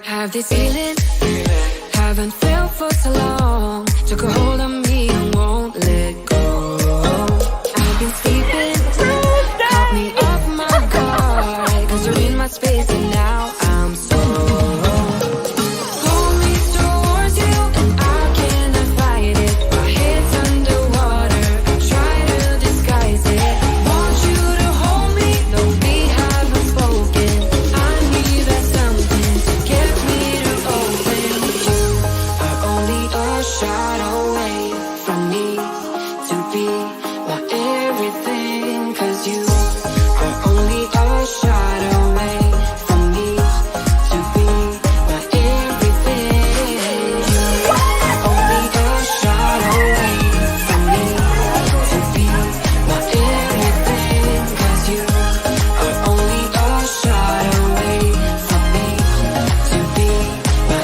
Have this feeling, haven't felt for so long. Took a hold on me and won't let go. I've been sleeping, caught me off my guard. Cause you're in my space and now I'm so pull me towards you and I cannot fight it. My head's underwater, I try to disguise it. Want you to hold me, though we haven't spoken. I need that something to get me to open. You are only a shot away from me to be my everything. Cause you are only a shot away from me to be my everything. You are only a shot away from me to be my everything. Cause you are only a shot away from me to be my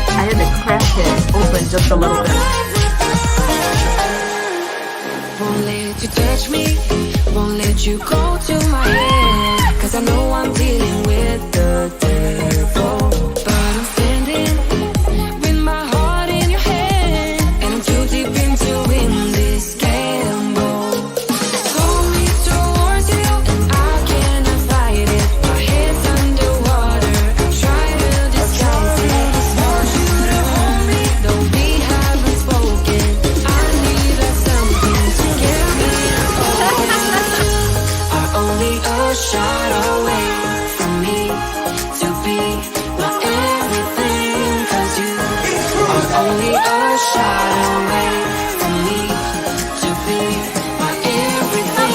I had to crack it open just a little bit. Won't let you touch me, won't let you go to my head. Cause I know I'm dealing with the devil. But I'm standing with my heart in your hand. And I'm too deep into win this gamble. Pull me towards you and I cannot fight it. My head's underwater, I try to disguise it. Want you to hold me, though we haven't spoken. I need that something to get me open. Are only a shot away from me to be my everything. Cause you are only a shot away from me to be my everything.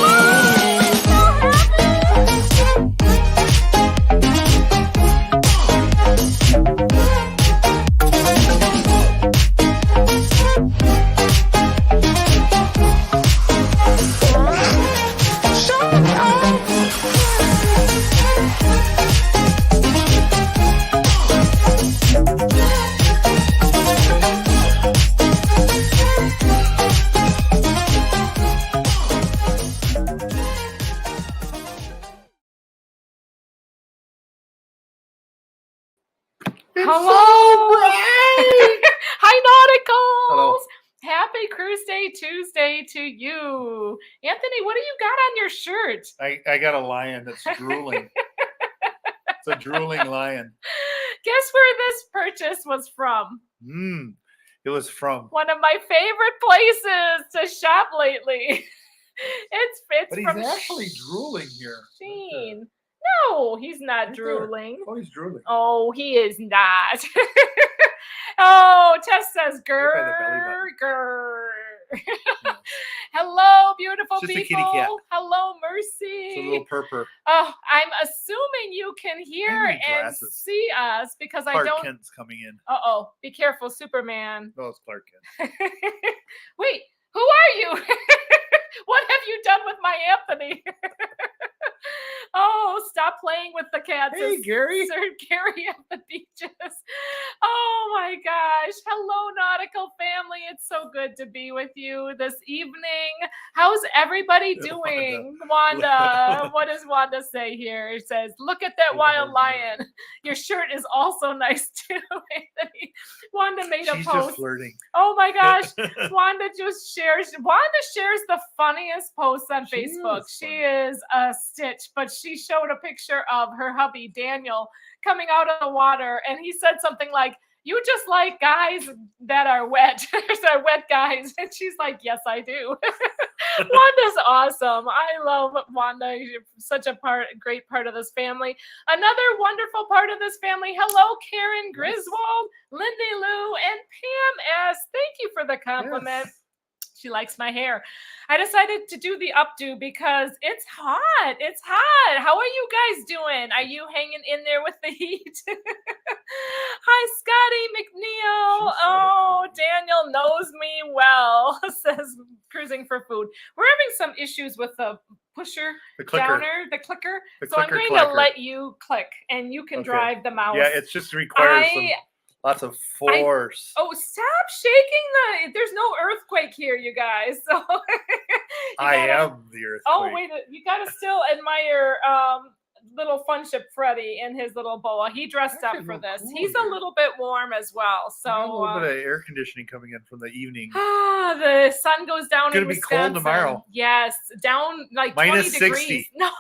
Hello! Hi, Nauticals! Hello. Happy Cruiseday Tuesday to you. Anthony, what do you got on your shirt? I got a lion that's drooling. It's a drooling lion. Guess where this purchase was from? It was from. One of my favorite places to shop lately. It's But he's from actually drooling here. Sheen. No, he's not Right there. drooling. Oh, he's drooling. Oh, he is not. Oh, Tess says, Right by the belly grr, grr. Yes. Hello, beautiful Just a kitty people. cat. Hello, Mercy. It's a little purper. Oh, I'm assuming you can hear need and glasses. see us because I Clark don't. Kent's coming in. Uh-oh, be careful, Superman. Oh, it's Clark Kent. Wait, who are you? What have you done with my Anthony? Oh, stop playing with the cats. Hey, Gary. Sir Gary at the beaches. Oh my gosh. Hello, Nautical family. It's so good to be with you this evening. How's everybody doing? Wanda, what does Wanda say here? It says, look at that wild lion. Your shirt is also nice too, Anthony. Wanda made a She's post. just flirting. Oh my gosh. Wanda shares the funniest posts on Facebook. She is a stitch, but she showed a picture of her hubby, Daniel, coming out of the water. And he said something like, you just like guys that are wet. Are wet guys. And she's like, yes, I do. Wanda's awesome. I love Wanda. You're such a great part of this family. Another wonderful part of this family. Hello, Karen Griswold, Lindy Lou, and Pam S. Thank you for the compliment. Yes. She likes my hair. I decided to do the updo because it's hot. It's hot. How are you guys doing? Are you hanging in there with the heat? Hi, Scotty McNeil. Oh, Daniel knows me well, says Cruising for Food. We're having some issues with the pusher The clicker. downer, the clicker. The So I'm clicker going to clacker. let you click and you can Okay. drive the mouse. Yeah, it's just requires lots of force. Oh, stop shaking there's no earthquake here, you guys. So I am the earthquake. Oh, wait, you gotta still admire little fun ship Freddy in his little boa. He dressed up Actually, for real this. cool He's here. a little bit warm as well. So I got a little bit of air conditioning coming in from the evening. the sun goes down It's gonna in be Wisconsin. cold tomorrow. Yes, down like Minus 20 degrees. 60. No.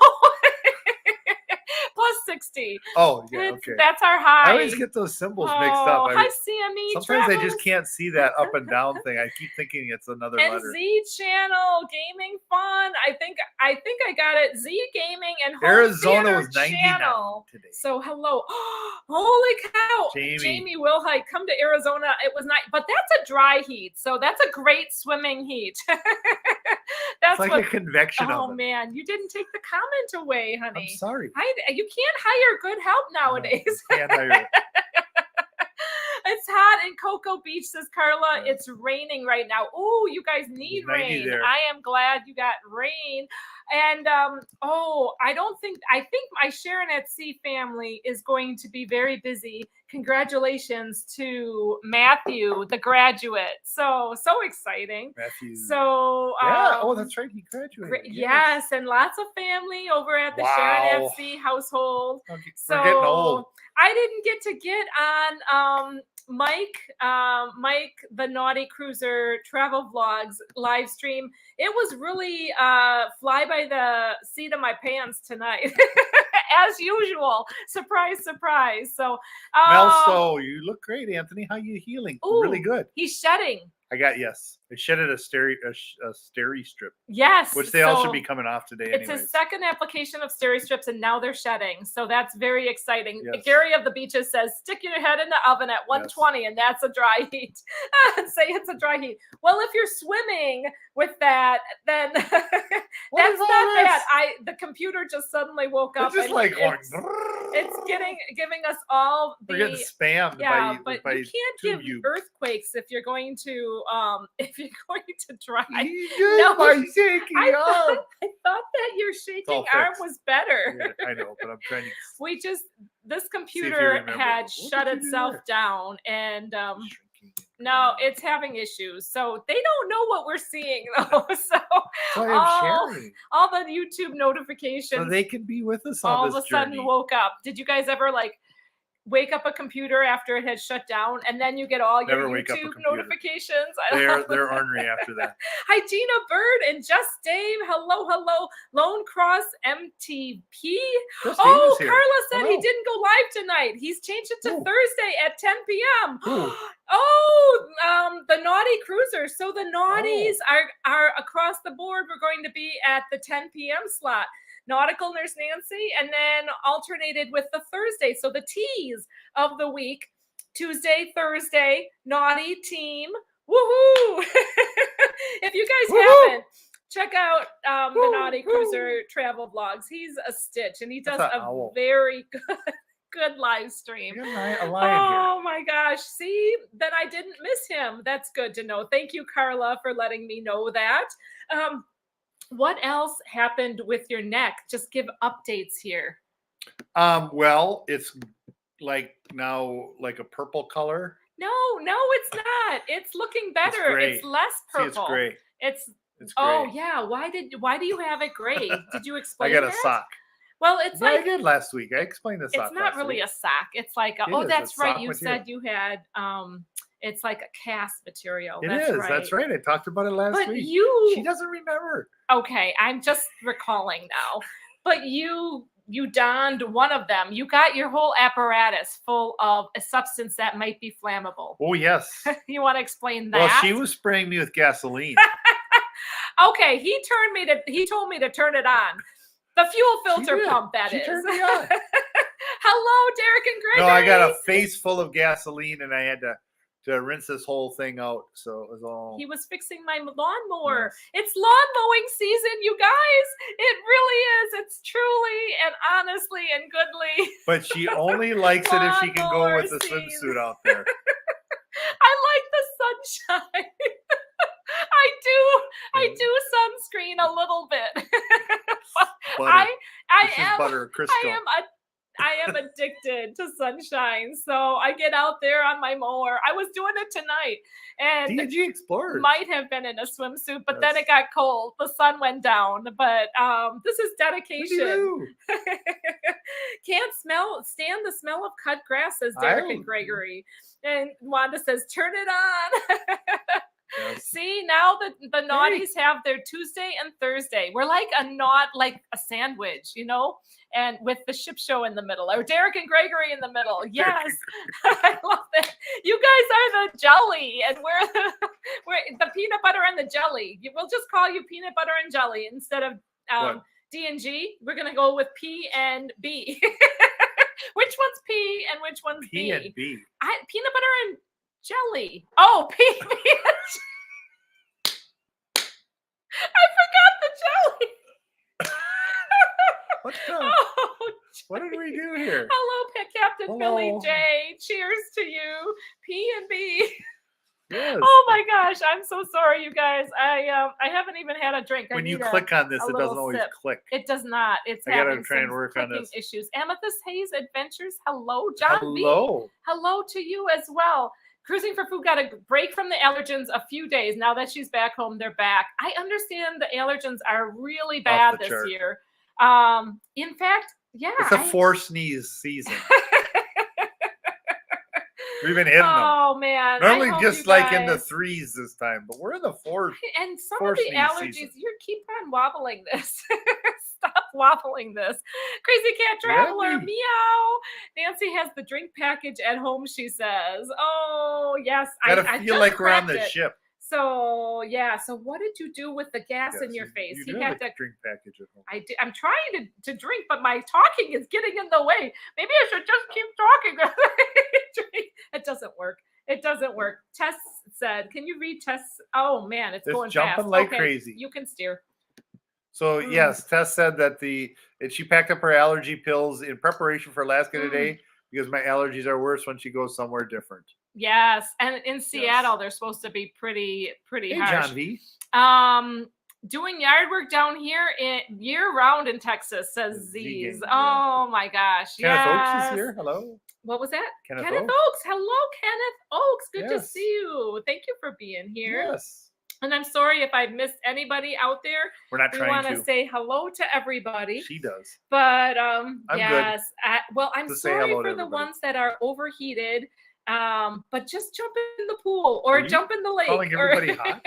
Plus 60. Oh, yeah, okay. That's our high. I always get those symbols mixed up. Hi, CME Sometimes I Travels. just can't see that up and down thing. I keep thinking it's another And letter. Z Channel Gaming Fun. I think I got it. Z Gaming and Home Arizona Theater was 99 Channel. today. So hello. Holy cow. Jamie Wilhite, come to Arizona. It was nice, but that's a dry heat. So that's a great swimming heat. That's it's like what a convection Oh oven. man, you didn't take the comment away, honey. I'm sorry. You can't hire good help nowadays. No, can't hire it. It's hot in Cocoa Beach, says Carla. Yeah. It's raining right now. Oh, you guys need 90 rain. there. I am glad you got rain. And I think my Sharon at Sea family is going to be very busy. Congratulations to Matthew, the graduate. So exciting. Matthew. So yeah. Oh, that's right. He graduated. yes, and lots of family over at the Sharon at Sea household. We're So getting old. I didn't get on Mike, the Naughty Cruiser travel vlogs live stream. It was really fly by the seat of my pants tonight, as usual. Surprise, surprise. So, Melso, you look great, Anthony. How you healing? Ooh, really good. He's shedding. I shedded a steri strip, Yes, which they all so should be coming off today. It's anyways. his second application of steri strips, and now they're shedding. So that's very exciting. Yes. Gary of the Beaches says, stick your head in the oven at 120, and that's a dry heat. Say it's a dry heat. Well, if you're swimming with that, then that's not bad. The computer just suddenly woke up. It's just and like going. it's giving us all We're getting the spammed but by you can't give tube. earthquakes if you're going to try. You just by shaking I up. thought that your shaking arm fixed. was better. Yeah, I know, but I'm trying to. This you computer remember. had What shut did you do itself there? down, and Shrinking. no, it's having issues. So they don't know what we're seeing though. So So I'm all, sharing. all the YouTube notifications So they can be with us on all this of a sudden journey. woke up. Did you guys ever wake up a computer after it had shut down, and then you get all your Never wake up a YouTube computer. notifications? They're ornery after that. Hi, Gina Bird and Just Dave. Hello. Lone Cross MTP. Just Oh, Dave is here. Carla said he Hello. didn't go live tonight. He's changed it to Ooh. Thursday at 10 p.m. Ooh. The Naughty Cruisers. So the Naughties are across the board. We're going to be at the 10 p.m. slot. Nautical Nurse Nancy, and then alternated with the Thursday. So the T's of the week: Tuesday, Thursday, Naughty Team. Woohoo! If you guys haven't, check out the Naughty Cruiser travel vlogs. He's a stitch, and he does That's an a owl. very good live stream. You got a lion Oh my gosh. See, then I didn't miss him. That's good to know. Thank you, Carla, for letting me know that. What else happened with your neck? Just give updates here. here. Well, it's now a purple color. No, it's not. It's looking better. gray. It's less See, it's purple. gray. It's It's gray. oh yeah. Why do you have it gray? Did you I explain got a that? sock. Well, it's Yeah, I like did last week. I explained the sock. it's not really a sock. It's like It is. that's It's right. sock You material. said you had it's like a cast material. It That's is. right. That's right. I talked about it last But week. you She doesn't remember. okay, I'm just recalling now. But you donned one of them. You got your whole apparatus full of a substance that might be flammable. Oh yes. You want to explain that? Well, she was spraying me with gasoline. Okay, he told me to turn it on. The fuel filter did. pump, that She is. turned me on. Hello, Derek and Gregory. No, I got a face full of gasoline, and I had to to rinse this whole thing out. So it was all. He was fixing my lawnmower. Yes. It's lawn mowing season, you guys. It really is. It's truly and honestly and goodly. But she only likes it if she can go with the swimsuit out there. I like the sunshine. I do sunscreen a little bit. Butter. I am addicted to sunshine. So I get out there on my mower. I was doing it tonight, and DG Explorer might have been in a swimsuit, but then it got cold. The sun went down. But this is dedication. Can't stand the smell of cut grass, says Derek and Gregory. And Wanda says, turn it on. Yes. See, now the naughties have their Tuesday and Thursday. We're like a sandwich, you know, and with the ship show in the middle, or Derek and Gregory in the middle. Yes, I love that. You guys are the jelly, and we're the peanut butter and the jelly. We'll just call you peanut butter and jelly instead of D&G. We're gonna go with P and B. Which one's P and which one's B? P and B. Peanut butter and jelly. Oh, P. I forgot the jelly. What did we do here? Hello, Captain Billy J. Cheers to you. P and B. Yes. Oh my gosh, I'm so sorry, you guys. I haven't even had a drink. When you click on this, it doesn't always click. It does not. It's I gotta try and work on this. Issues. Amethyst Hayes Adventures. Hello, John Hello. B. Hello to you as well. Cruising for Food got a break from the allergens a few days. Now that she's back home, they're back. I understand the allergens are really bad this year. In fact, yeah. It's a 4 sneeze season. We've been hitting them. Oh man! Normally just like in the 3s this time, but we're in the 4s. And some of the allergies, season. You keep on wobbling this. Stop wobbling this. Crazy Cat Traveler, meow. Nancy has the drink package at home, she says. Oh yes, I feel like we're on the ship. So yeah. So what did you do with the gas in your face? You had the drink package at home. I'm trying to drink, but my talking is getting in the way. Maybe I should just keep talking. It doesn't work. It doesn't work. Tess said, "Can you read Tess?" Oh man, it's going jumping fast. Like crazy. You can steer. So yes, Tess said that she packed up her allergy pills in preparation for Alaska today because my allergies are worse when she goes somewhere different. Yes, and in Seattle they're supposed to be pretty harsh. John V. Doing yard work down here year round in Texas, says Z's. Oh my gosh. Kenneth Oaks is here. Hello. What was that? Kenneth Oaks. Hello, Kenneth Oaks. Good to see you. Thank you for being here. Yes. And I'm sorry if I've missed anybody out there. We're not trying to. We want to say hello to everybody. She does. But yes. I'm sorry for the ones that are overheated. But just jump in the pool or jump in the lake. Calling everybody hot?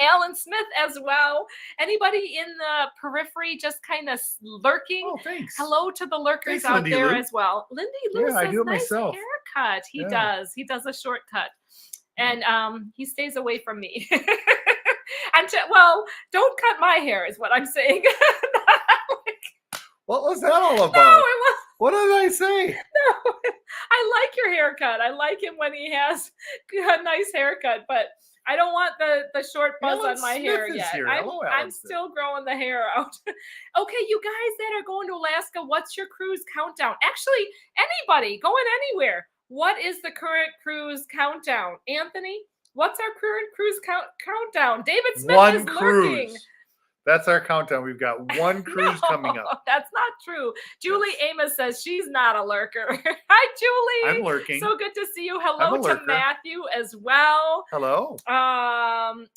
Alan Smith as well. Anybody in the periphery just kind of lurking? Oh, thanks. Hello to the lurkers out Lindy there Lou. as well. Lindy Lou says, I do it nice myself. haircut. He does. He does a shortcut. And he stays away from me. Well, don't cut my hair is what I'm saying. What was that all about? No, it was. What did I say? No, I like your haircut. I like him when he has a nice haircut, but I don't want the short buzz on my hair yet. I'm still growing the hair out. Okay, you guys that are going to Alaska, what's your cruise countdown? Actually, anybody going anywhere. What is the current cruise countdown? Anthony, what's our current cruise countdown? David Smith is lurking. That's our countdown. We've got one cruise coming up. That's not true. Julie Amos says she's not a lurker. Hi, Julie. I'm lurking. So good to see you. Hello to Matthew as well. Hello.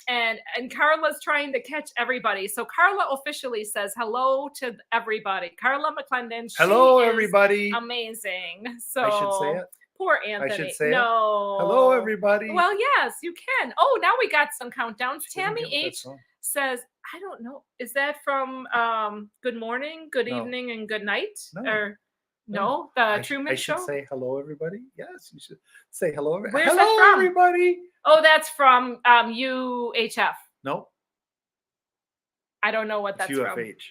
And Carla's trying to catch everybody. So Carla officially says hello to everybody. Carla McClendon. Hello, everybody. Amazing. So I should say it. Poor Anthony. I should say no. It. Hello, everybody. Well, yes, you can. Oh, now we got some countdowns. Tammy H says, I don't know. Is that from Good Morning, Good Evening, and Good Night? No. Or no, the Truman Show? I should say hello, everybody. Yes, you should say hello, everybody. Where's hello, that from? Everybody. Oh, that's from UHF. No. I don't know what that's UFH. from.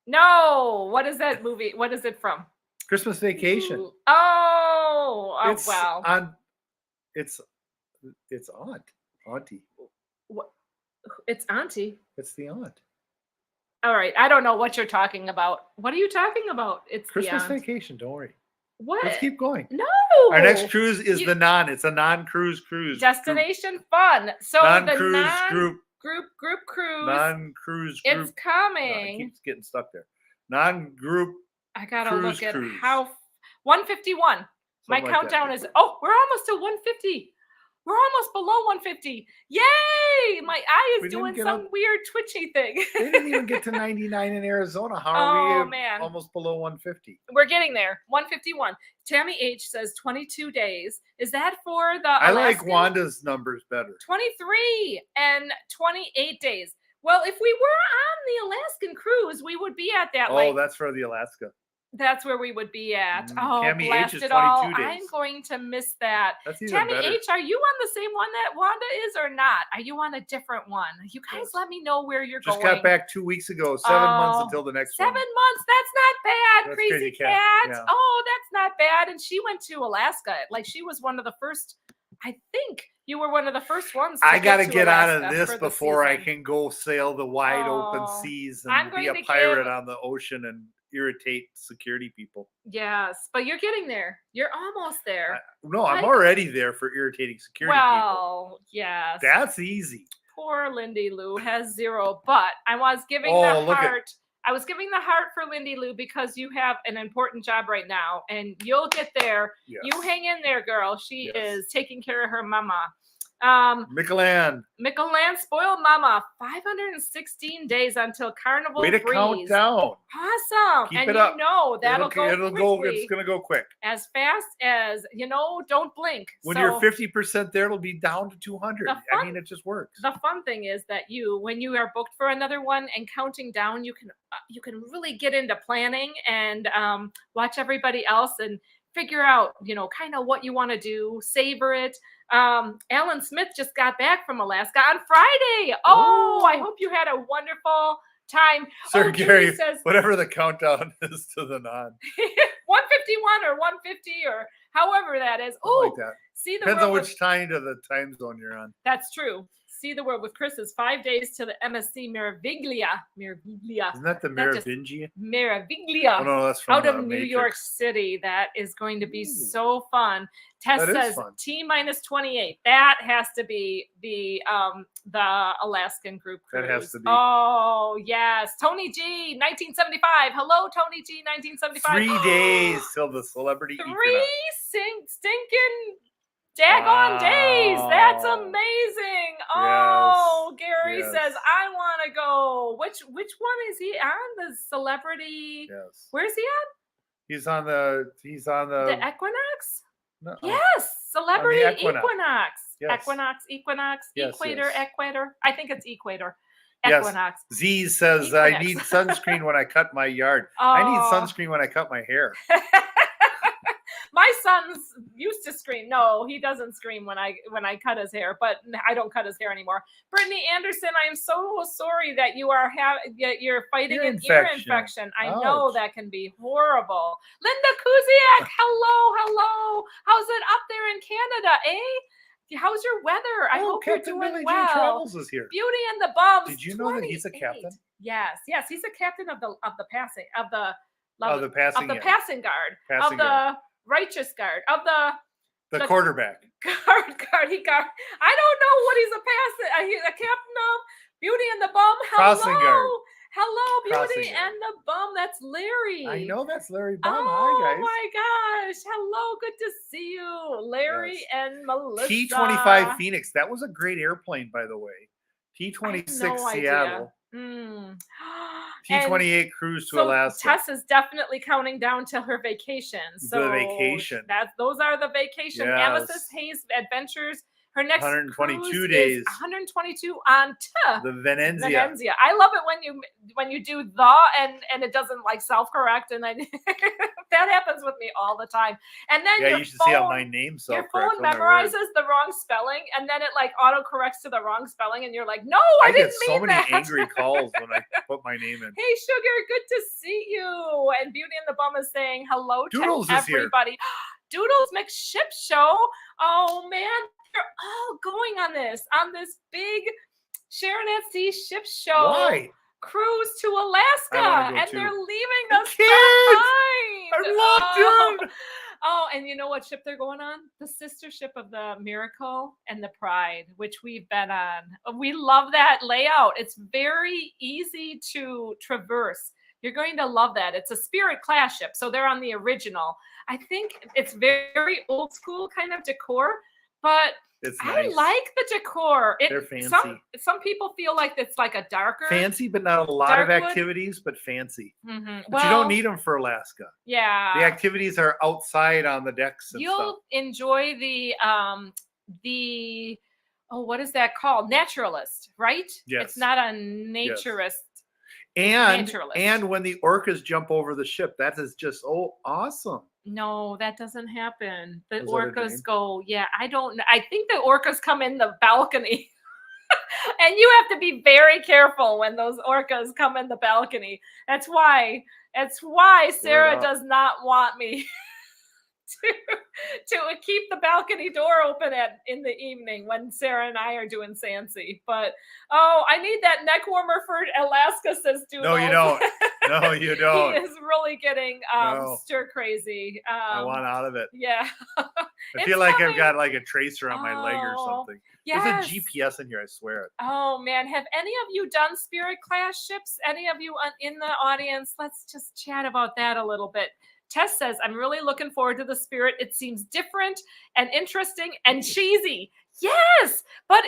No. What is that movie? What is it from? Christmas Vacation. Ooh. Oh, wow. It's It's Auntie. What? It's Auntie. It's the aunt. All right. I don't know what you're talking about. What are you talking about? It's Christmas the aunt. vacation. Don't worry. What? Let's keep going. No. Our next cruise is the non. It's a non-cruise cruise. Destination fun. So Non-cruise the group cruise. Non-cruise group. It's coming. It keeps getting stuck there. Non-group. I gotta cruise. look at how 151. My Something like countdown that. is. Oh, we're almost to 150. We're almost below 150. Yay! My eye We is didn't doing get some up- weird twitchy thing. They didn't even get to 99 in Arizona. How are Oh, we man. almost below 150? We're getting there. 151. Tammy H says 22 days. Is that for the I like Alaskan? Wanda's numbers better. 23 and 28 days. Well, if we were on the Alaskan cruise, we would be at that Oh, that's for the Alaska. that's where we would be at. Mm, Oh, Tammy H blast is it all. 22 I'm days. going to miss that. That's even Tammy better. H, are you on the same one that Wanda is or not? Are you on a different one? You guys Yes. let me know where you're Just going. got back 2 weeks ago. 7 months Oh, until the next 7 one. months. That's not bad, That's Crazy Crazy Cat. Cat, yeah. Oh, that's not bad. And she went to Alaska. Like she was one of the first. I think you were one of the first ones. I got to to get out of Alaska this for the before I season. can go sail the wide open Oh, seas I'm and be going a to pirate give- on the ocean and irritate security people. Yes, but you're getting there. You're almost there. No, I'm Like- already there for irritating security people. Well, yes. That's easy. Poor Lindy Lou has 0, but I was giving Oh, the look at- heart. I was giving the heart for Lindy Lou because you have an important job right now, and you'll get there. Yes. You hang in there, girl. She Yes. is taking care of her mama. Michelan, Michelan spoiled mama. 516 days until Carnival way to Breeze. count down. Awesome. Keep and it you up. know that'll It'll go go. quickly, It's gonna go quick. as fast as don't blink. When So- you're 50% there, it'll be down to 200. The I fun- mean, it just works. the fun thing is that when you are booked for another one and counting down, you can really get into planning and watch everybody else and figure out kind of what you want to do, savor it. Alan Smith just got back from Alaska on Friday. Oh, I hope you had a wonderful time. Sir Judy Gary, says whatever the countdown is to the non. 151 or 150 or however that is. I Oh, like that. see the Depends world on with- which time of the time zone you're on. That's true. See the world with Chris is 5 days to the MSC Meraviglia. Isn't that the That just- Merovingian? Meraviglia. Oh no, that's from out of the New Matrix. York City. That is going to be Ooh. so fun. Tess That is says fun. T minus 28. That has to be the Alaskan group cruise. That has to be. Oh yes, Tony G 1975. Hello, Tony G 1975. 3 days till the celebrity Three Equinox. stinking daggone days. That's Wow. amazing. Oh, Gary yes. says I want to go. Which one is he on? The celebrity. Yes. Where's he on? He's on the The Equinox? no, Yes, celebrity Equinox. Equinox. Yes. Equinox, Yes, Equator, yes. Equator. I think it's Equator. Yes. Equinox. Z says I Equinox. need sunscreen when I cut my yard. I need Oh. sunscreen when I cut my hair. My son's used to scream. No, he doesn't scream when I cut his hair, but I don't cut his hair anymore. Brittany Anderson, I am so sorry that you're fighting Ear an ear infection. infection. I know Ouch. that can be horrible. Linda Kuziak, hello. How's it up there in Canada, eh? How's your weather? I hope Captain you're doing Billy J well. Travels is here. Beauty and the Bums. Did you know that he's a 28. captain? Yes, he's a captain of the passing Oh, the passing of the guard. passing guard Passing of the guard. righteous guard of the The quarterback. guard. He guard. I don't know what he's a passing. He's a captain of Beauty and the Bum. Crossing guard. Hello, Beauty Crossing guard. and the Bum. That's Larry. I know that's Larry Bum. Oh Hi guys. my gosh! Hello, good to see you, Larry Yes. and Melissa. T-25 Phoenix. That was a great airplane, by the way. T-26 no idea. Seattle. Mm. T-28 cruise to So Alaska. Tess is definitely counting down till her vacation. So vacation. Those are the vacation. Yes. Amethyst Hayes Adventures. Her next 122 cruise days. Is 122 on The Venenzia. Venenzia. I love it when you do the and it doesn't like self-correct, and then that happens with me all the time. And then Yeah, your you should phone, see how my name your self-corrects phone when I word. memorizes the wrong spelling, and then it like auto-corrects to the wrong spelling, and you're like, no, I I get didn't so mean many that. angry calls when I put my name in. Hey, Sugar, good to see you. And Beauty and the Bum is saying hello Doodles to is here. everybody. Doodles McShip show. Oh man, they're all going on this big Sharon at Sea ship show. Why? Cruise to I Alaska, wanna go and too. they're leaving I us can't! behind. I love Oh, and you know what ship they're going on? The sister ship of the Miracle and the Pride, which we've been on. We love that layout. It's very easy to traverse. You're going to love that. It's a Spirit class ship, so they're on the original. I think it's very old school kind of decor, but It's I nice. like the decor. They're fancy. Some people feel like it's like a darker. Fancy, but not a lot Dark of wood? activities, but fancy. Mhm. But you don't need them for Alaska. Yeah. The activities are outside on the decks and You'll stuff. enjoy the what is that called? Naturalist, right? Yes. It's not a naturist. And Naturalist. and when the orcas jump over the ship, that is just awesome. No, that doesn't happen. The Is that a orcas dream? go, yeah, I don't know. I think the orcas come in the balcony. And you have to be very careful when those orcas come in the balcony. That's why Sarah up. does not want me to keep the balcony door open in the evening when Sarah and I are doing Sansi. But I need that neck warmer for Alaska, says Doodles. No, you don't. No, you don't. He is really getting No. stir crazy. I want out of it. Yeah. I It's feel like coming. I've got like a tracer on my leg or Oh, something. Yes. There's a GPS in here, I swear it. Oh man, have any of you done Spirit class ships? Any of you in the audience? Let's just chat about that a little bit. Tess says, I'm really looking forward to the Spirit. It seems different and interesting and cheesy. Yes, but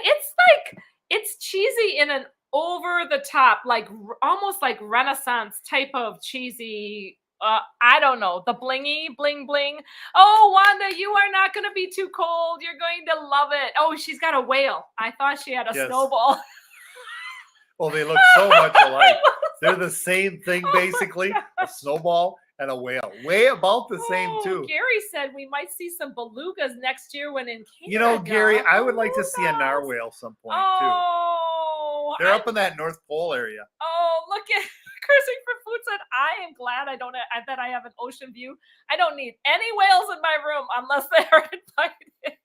it's cheesy in an over the top, like almost like Renaissance type of cheesy. I don't know, the blingy, bling, bling. Oh, Wanda, you are not going to be too cold. You're going to love it. Oh, she's got a whale. I thought she had a Yes. snowball. Well, they look so much alike. They're the same thing, basically. A snowball and a whale. Way about the same, too. Gary said we might see some belugas next year when in Canada. You know, Gary, I would like to see a Belugas. narwhal some point, Oh, too. They're up in that North Pole area. Oh, look at Christopher Food said, I am glad that I have an ocean view. I don't need any whales in my room unless they are invited.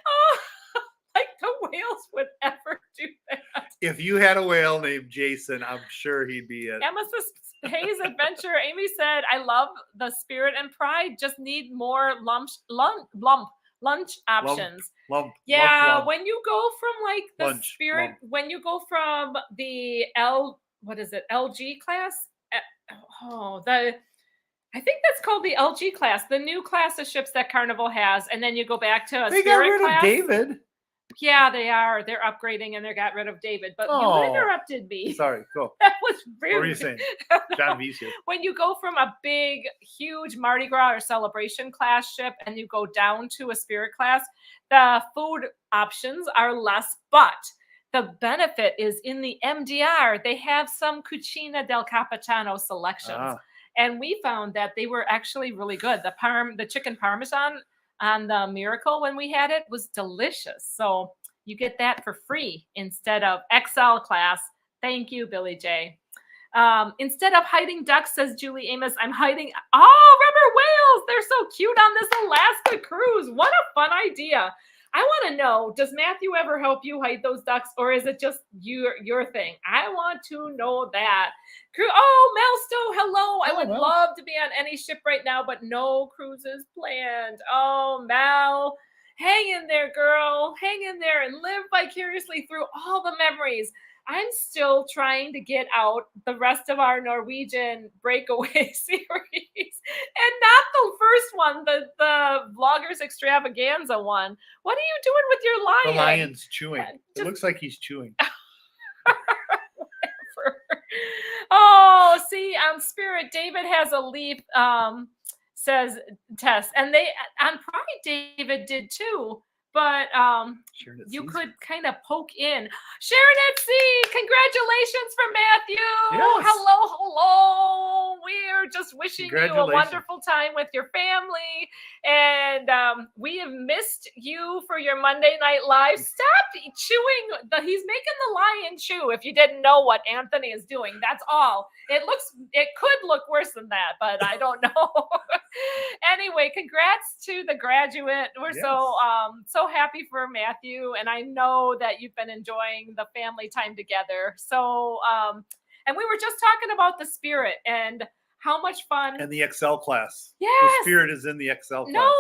Oh, like the whales would ever do that. If you had a whale named Jason, I'm sure he'd be it. Amethyst Hayes Adventure. Amy said, I love the Spirit and Pride. Just need more lunch options. Lump. Yeah, lump. when you go from like the Lunch, Spirit, lump. when you go from the LG class? I think that's called the LG class, the new class of ships that Carnival has, and then you go back to a They got Spirit rid class. of David. Yeah, they are. They're upgrading and they got rid of David. But Oh. you interrupted me. Sorry, go. That was rude. What were you saying? John V's here. When you go from a big, huge Mardi Gras or celebration class ship and you go down to a Spirit class, the food options are less, but the benefit is in the MDR. They have some Cucina del Capitano selections. Ah. And we found that they were actually really good. The chicken parmesan on the Miracle when we had it was delicious. So you get that for free instead of XL class. Thank you, Billy J. Instead of hiding ducks, says Julie Amos, I'm hiding rubber whales. They're so cute on this Alaska cruise. What a fun idea. I want to know, does Matthew ever help you hide those ducks, or is it just your thing? I want to know that. Oh, Melsto, hello. I would love to be on any ship right now, but no cruises planned. Oh, Mel, hang in there, girl. Hang in there and live vicariously through all the memories. I'm still trying to get out the rest of our Norwegian breakaway series, and not the first one, the Vloggers Extravaganza one. What are you doing with your lion? The lion's chewing. It Just- looks like he's chewing. Oh, see, on Spirit, David has a leaf, says Tess, and they on Pride, David did too. But Sharon at you Sea's. could kind of poke in. Sharon at Sea, congratulations for Matthew. Yes. Hello. We're just wishing you a Congratulations. wonderful time with your family. And we have missed you for your Monday Night Live. Stop chewing. He's making the lion chew, if you didn't know what Anthony is doing. That's all. It could look worse than that, but I don't know. Anyway, congrats to the graduate. We're so happy for Matthew, and I know that you've been enjoying the family time together. So and we were just talking about the Spirit and how much fun. And the XL class. Yes. The Spirit is in the XL class. No.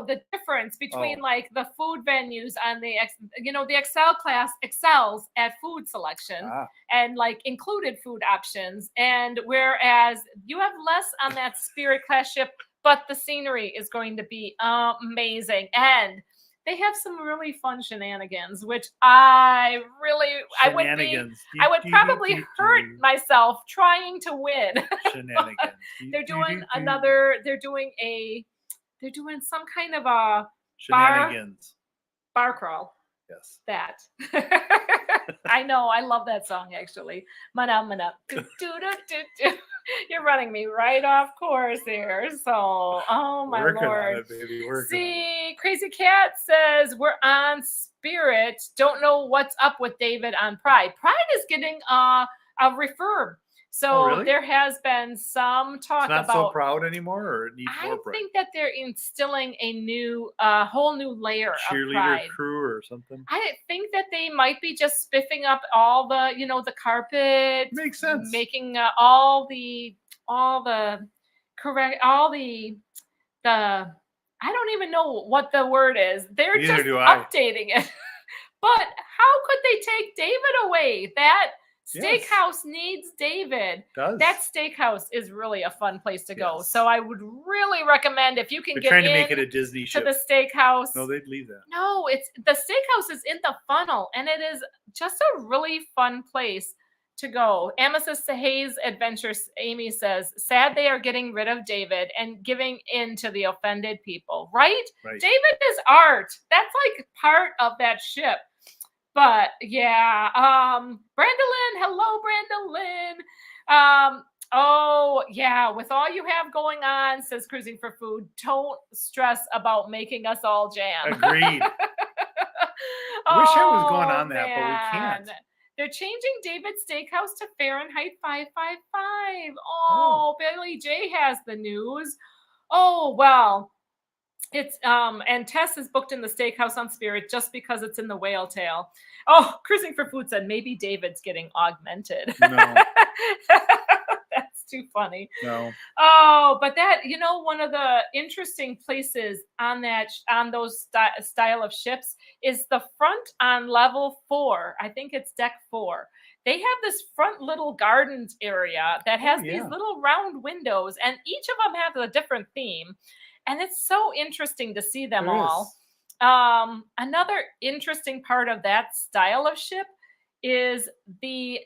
The difference between like the food venues and the the XL class excels at food selection and like included food options. And whereas you have less on that Spirit class ship, but the scenery is going to be amazing. And they have some really fun shenanigans, which I would probably hurt myself trying to win. Shenanigans. They're doing some kind of a shenanigans. Bar crawl. Yes. That. I know. I love that song, actually. Mana. You're running me right off course here. So, oh my Working Lord. on it, baby. See, Crazy Cat says, we're on Spirit. Don't know what's up with David on Pride. Pride is getting a refurb. So there has been some talk about. It's not so proud anymore, or it needs more pride? I think that they're instilling a whole new layer of pride. Cheerleader crew or something. I think that they might be just spiffing up all the, the carpet. Makes sense. Making all the I don't even know what the word is. They're Neither just do I. updating it. But how could they take David away? That steakhouse needs David. That steakhouse is really a fun place to go. So I would really recommend if you can get trying to make it a Disney ship. To the steakhouse. No, they'd leave that. No, the steakhouse is in the funnel, and it is just a really fun place to go. Amethyst Hayes Adventures, Amy says, sad they are getting rid of David and giving in to the offended people. Right? David is art. That's like part of that ship. But yeah, Brandolyn, hello, Brandolyn. Oh yeah, with all you have going on, says Cruising for Food, don't stress about making us all jam. Agreed. Wish I was going on that, but we can't. They're changing David's Steakhouse to Fahrenheit 555. Oh, Billy J has the news. Oh, well. It's and Tess is booked in the steakhouse on Spirit just because it's in the whale tail. Oh, Cruising for Food said maybe David's getting augmented. No. That's too funny. No. Oh, but that, one of the interesting places on those style of ships is the front on level 4. I think it's deck 4. They have this front little gardens area that has these little round windows, and each of them has a different theme. And it's so interesting to see them all. Another interesting part of that style of ship is the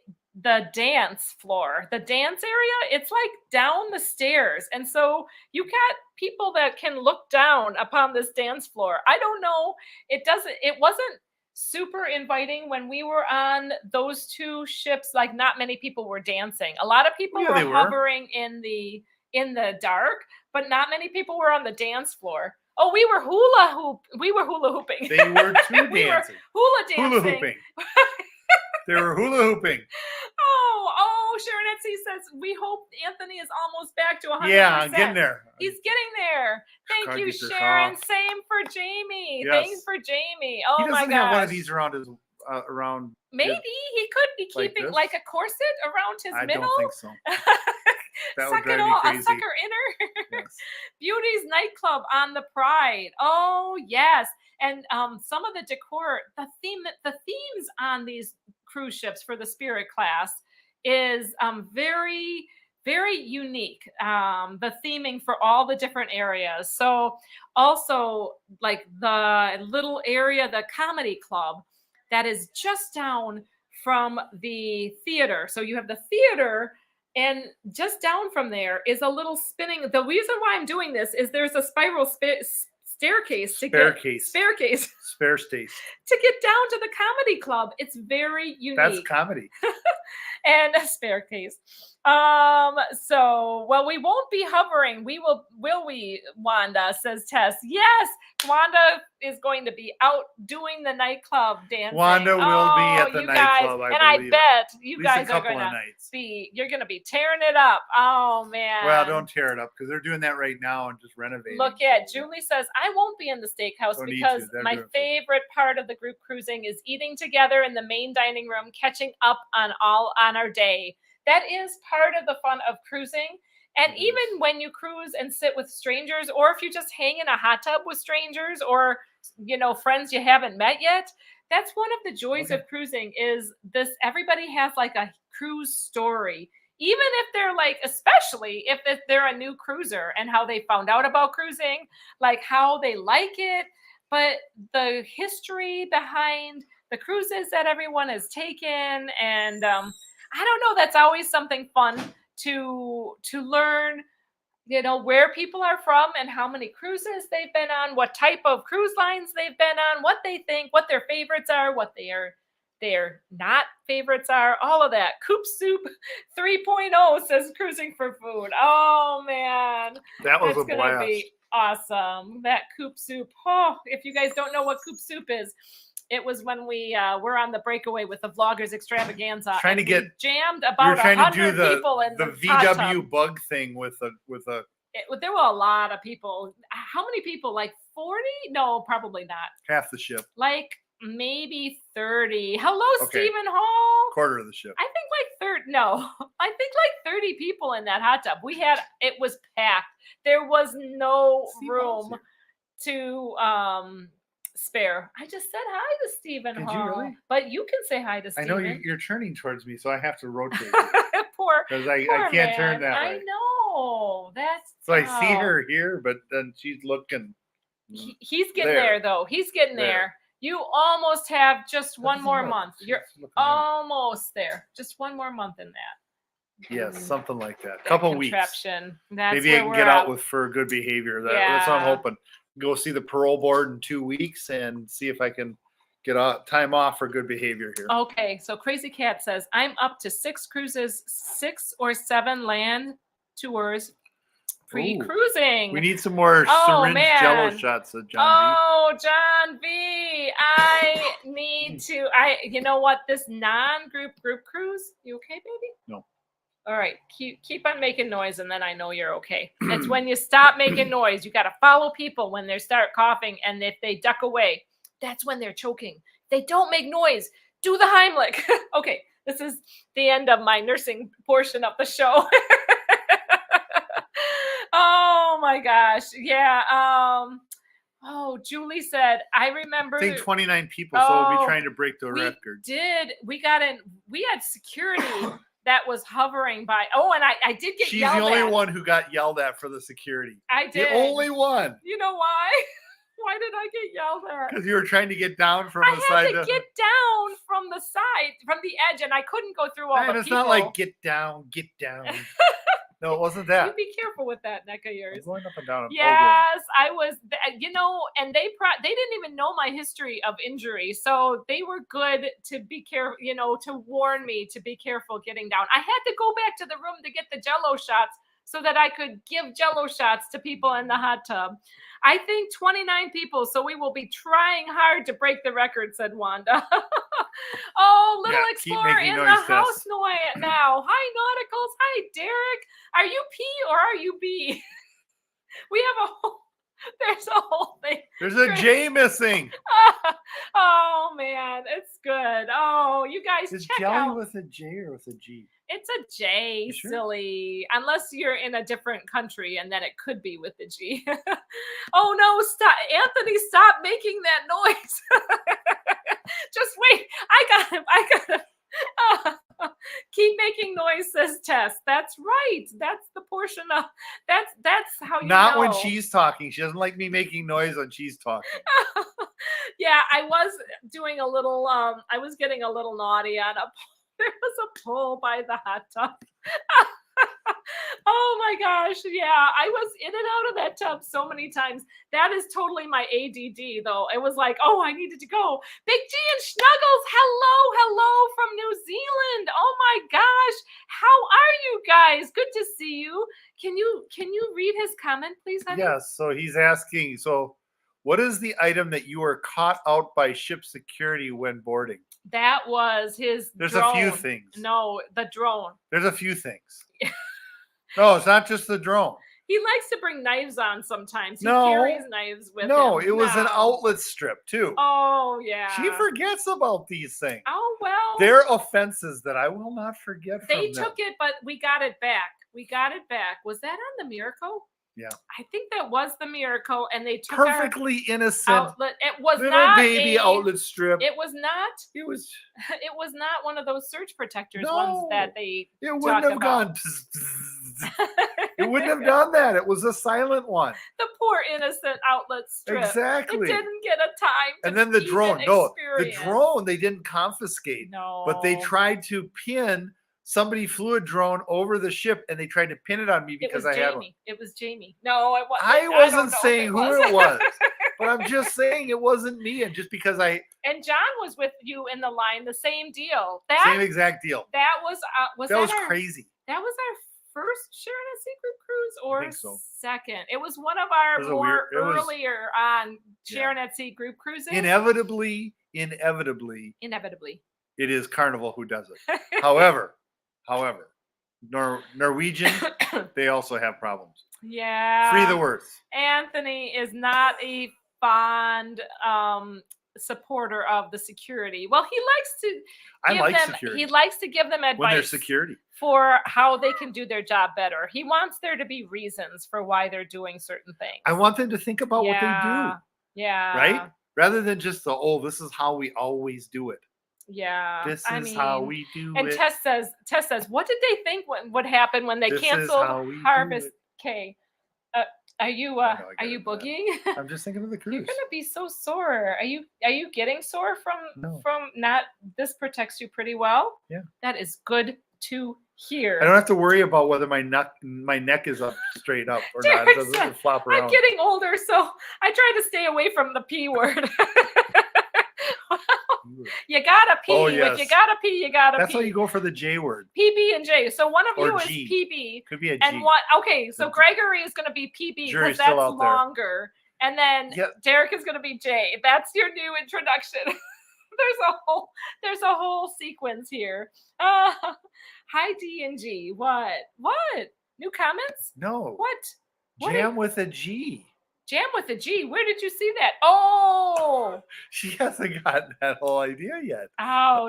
dance floor. The dance area, it's like down the stairs. And so you got people that can look down upon this dance floor. I don't know. It wasn't super inviting when we were on those two ships. Like, not many people were dancing. A lot of people were hovering in the dark, but not many people were on the dance floor. Oh, we were hula hooping. They were too dancing. Hula dancing. Hula hooping. They were hula hooping. Oh, Sharon Etsy says, we hope Anthony is almost back to 100%. Yeah, I'm getting there. He's getting there. Thank you, Sharon. Same for Jamie. Yes. Thanks for Jamie. Oh, my gosh. He doesn't have one of these around his around. Maybe he could be keeping like a corset around his middle. I don't think so. That would drive me crazy. A sucker inner. Yes. Beauty's Nightclub on the Pride. Oh yes, and some of the decor, the themes on these cruise ships for the Spirit class is very, very unique. The theming for all the different areas. So also like the little area, the comedy club that is just down from the theater. So you have the theater, and just down from there is a little spinning. The reason why I'm doing this is there's a spiral staircase to get down to the comedy club. It's very unique. That's comedy. And a staircase. So, well, we won't be hovering. Will we, Wanda, says Tess. Yes, Wanda is going to be out doing the nightclub dancing. Wanda will be at the you guys, nightclub, and I I believe. bet At you least a guys are couple gonna of nights. you're gonna be tearing it up. Oh man. Well, don't tear it up because they're doing that right now and just renovating. Look at Julie says, I won't be in the steakhouse Don't need because to. They're my doing it. favorite part of the group cruising is eating together in the main dining room, catching up on our day. That is part of the fun of cruising. And It even is. when you cruise and sit with strangers, or if you just hang in a hot tub with strangers or, friends you haven't met yet, that's one of the joys Okay. of cruising is this. Everybody has like a cruise story, even if they're like, especially if they're a new cruiser and how they found out about cruising, like how they like it, but the history behind the cruises that everyone has taken. And I don't know, that's always something fun to learn, where people are from and how many cruises they've been on, what type of cruise lines they've been on, what they think, what their favorites are, what their not favorites are, all of that. Coop Soup 3.0 says cruising for food. Oh man, That was that's a gonna blast. be awesome. That Coop Soup. Oh, if you guys don't know what Coop Soup is, it was when we were on the breakaway with the Vloggers Extravaganza. Trying to and get- we jammed We were about trying to do 100 people in the hot tub. VW bug thing with a There were a lot of people. How many people? Like 40? No, probably not. half the ship, Like maybe 30. Hello, Okay. Stephen Hall. quarter of the ship. I think like 30. No, I think like 30 people in that hot tub. It was packed. There was no Steve room Hall's to spare. I just said hi to Stephen Did you Hall. really? But you can say hi to I Stephen. know you're turning towards me, so I have to rotate Poor. because I Poor can't turn man. that I way. know. That's So I see oh. her here, but then she's looking. He's getting there though. He's getting there. You almost have just That one doesn't more look. month. She's You're looking at it. almost there. Just one more month in that. Yes, Mm, something like that. that Couple weeks. contraption. That's Maybe I where can we're get out at. with for good behavior. That's what I'm Yeah. hoping. Go see the parole board in 2 weeks and see if I can get time off for good behavior here. Okay, so Crazy Cat says, I'm up to 6 cruises, 6 or 7 land tours pre-cruising. We need some more Oh, syringe Jello man. shots, John. Oh, John V. I need to. You know what? This non-group cruise. You okay, baby? No. All right. Keep on making noise, and then I know you're okay. It's when you stop making noise. You got to follow people when they start coughing, and if they duck away, that's when they're choking. They don't make noise. Do the Heimlich. Okay, this is the end of my nursing portion of the show. Oh my gosh. Yeah. Oh, Julie said, I remember. I think 29 people, so we'll Oh, be trying to break the we record. we had security that was hovering by. Oh, and I did get She's yelled the only at. one who got yelled at for the security. I did. The only one. You know why? Why did I get yelled at? Because you were trying to get down from I the had side. to get down from the side, from the edge, and I couldn't go through all And the it's people. not like get down, get down. No, it wasn't that. You be careful with that neck of yours. I'm going up and down. Yes, I was, and they didn't even know my history of injury. So they were good to be careful, to warn me to be careful getting down. I had to go back to the room to get the Jello shots so that I could give Jello shots to people in the hot tub. I think 29 people, so we will be trying hard to break the record, said Wanda. Oh, Little keep Explorer making in noise, the Tess. house now. Hi, Nauticals. Hi, Derek. Are you P or are you B? We have there's a whole thing. There's a J missing. Oh, man. It's good. Oh, you guys Is check jelly out. with a J or with a G? It's a J, You sure? silly. Unless you're in a different country, and then it could be with the G. Oh no, stop. Anthony, stop making that noise. Just wait. I got him. Keep making noise, says Tess. That's right. That's the portion of that's how you Not know. when she's talking. She doesn't like me making noise when she's talking. Yeah, I was doing a little I was getting a little naughty on there was a pole by the hot tub. Oh my gosh. Yeah. I was in and out of that tub so many times. That is totally my ADD, though. It was like, oh, I needed to go. Big G and Snuggles, hello from New Zealand. Oh my gosh. How are you guys? Good to see you. Can you read his comment, please, honey? Yes. So he's asking, so what is the item that you were caught out by ship security when boarding? That was his There's drone. a few things. No, the drone. There's a few things. No, it's not just the drone. He likes to bring knives on sometimes. He No. carries knives with him. No, it was an No. outlet strip too. Oh, yeah. She forgets about these things. Oh, well. They're offenses that I will not forget They from them. took it, but we got it back. We got it back. Was that on the Miracle? Yeah. I think that was the Miracle, and they took Perfectly our innocent outlet. It was little not baby a, outlet strip. It was not. It was. It was not one of those surge protectors No, ones that they. It wouldn't have about. gone. Pss, pss, pss. It wouldn't have done that. It was a silent one. The poor innocent outlet strip. Exactly. It didn't get a time. To And then the even drone. No, the experience. drone they didn't confiscate. No. But they tried to pin. Somebody flew a drone over the ship and they tried to pin it on me because I had one. It was Jamie. No, it wasn't. I don't wasn't know if saying it who it was, but I'm just saying it wasn't me. And just because And John was with you in the line, the same deal. same exact deal. That was That was our, crazy. That was our first Sharon at Sea Group cruise, or think so. second. It was one of our It was more it was- earlier on Sharon at Sea Group cruises. Inevitably, Inevitably. it is Carnival who does it. However, Norwegian, they also have problems. Yeah. Free the worth. Anthony is not a fond supporter of the security. Well, he likes to I give like them, security. He likes to give them advice When there's security. for how they can do their job better. He wants there to be reasons for why they're doing certain things. I want them to think about what they do. Yeah. Right? Rather than just this is how we always do it. Yeah. This is how we do and it. Tess says, what did they think would happen when they This is canceled how we do Harvest it. K? Are you I got it, boogieing? I'm just thinking of the You're cruise. gonna be so sore. Are you getting sore No. from not? This protects you pretty well. Yeah. That is good to hear. I don't have to worry about whether my neck is up straight up or not. It doesn't flop around. I'm getting older, so I try to stay away from the P word. You gotta pee. Oh, If yes. you gotta pee, you gotta That's pee. how you go for the J word. PB and J. So one of Or you is G. PB. Could be a G. And what? Okay, so Gregory is going to be PB Jury's because that's still out there. longer, and then Yep. Derek is going to be J. That's your new introduction. there's a whole sequence here. Hi D and G. What? New comments? No. What? Jam with a G. Jam with a G. Where did you see that? Oh, She hasn't gotten that whole idea yet.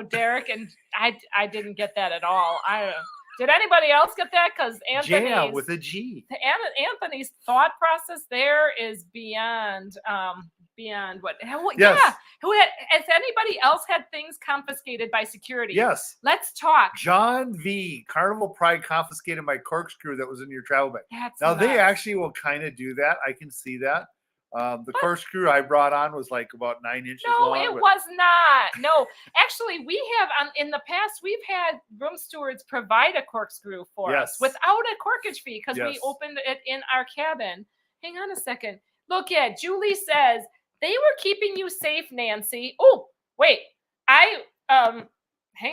Derek, and I didn't get that at all. Did anybody else get that? Because Jam with a G. Anthony's thought process there is beyond what. Yes. Yeah. Has anybody else had things confiscated by security? Yes. Let's talk. John V. Carnival Pride confiscated my corkscrew that was in your travel bag. That's Now they nuts. actually will kind of do that. I can see that. The corkscrew I brought on was like about 9 inches No, long. it but- was not. No, actually, we have in the past we've had room stewards provide a corkscrew for us Yes. without a corkage fee because we Yes. opened it in our cabin. Hang on a second. Look at Julie says they were keeping you safe, Nancy. Oh, wait, hang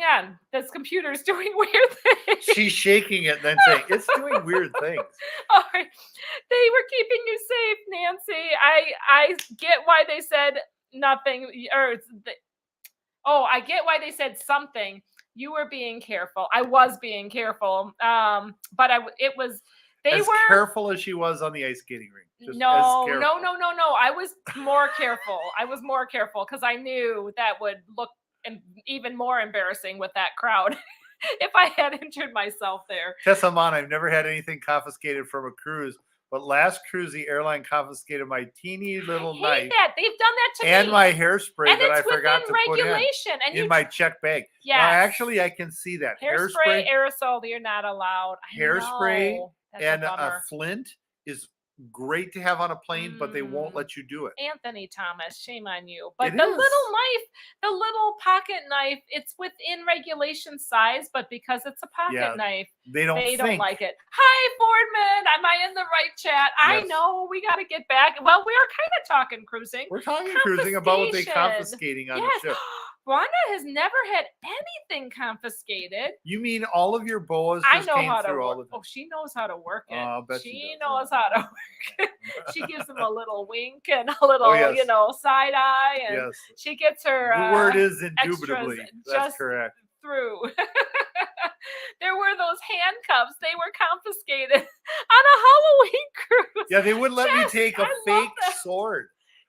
on. This computer's doing weird things. She's shaking it and then saying, it's doing weird things. All right. They were keeping you safe, Nancy. I get why they said nothing. I get why they said something. You were being careful. I was being careful. But it was. They As were careful as she was on the ice skating rink. Just no. as careful. I was more careful. Because I knew that would look even more embarrassing with that crowd if I had injured myself there. Tessa Mon, I've never had anything confiscated from a cruise, but last cruise the airline confiscated my teeny little I hate knife that. They've done that to and me. my hairspray And that I it's forgot to within put regulation. And in my check bag. Yes. Now, actually, I can see that hairspray, aerosol, you're not allowed. I Hairspray know. That's and a a bummer. flint is great to have on a plane, but they won't let you do it. Anthony Thomas, shame on you. But It the is. little knife, the little pocket knife, it's within regulation size, but because it's a pocket knife, They don't like it. Hi, Fordman. Am I in the right chat? I Yes. know we got to get back. Well, we are kind of talking cruising. We're talking cruising about what they Confiscation. confiscating on Yes. the ship. Wanda has never had anything confiscated. You mean all of your boas I just know came how to through all work. the time? Oh, she knows how to work it. I'll bet she she does. knows how to work it. She gives them a little wink and a little, yes. side eye, and Yes. she gets her The word is indubitably. extras That's just correct. through. There were those handcuffs. They were confiscated on a Halloween cruise. Yeah, they wouldn't let me Jess, take a I love fake that. sword.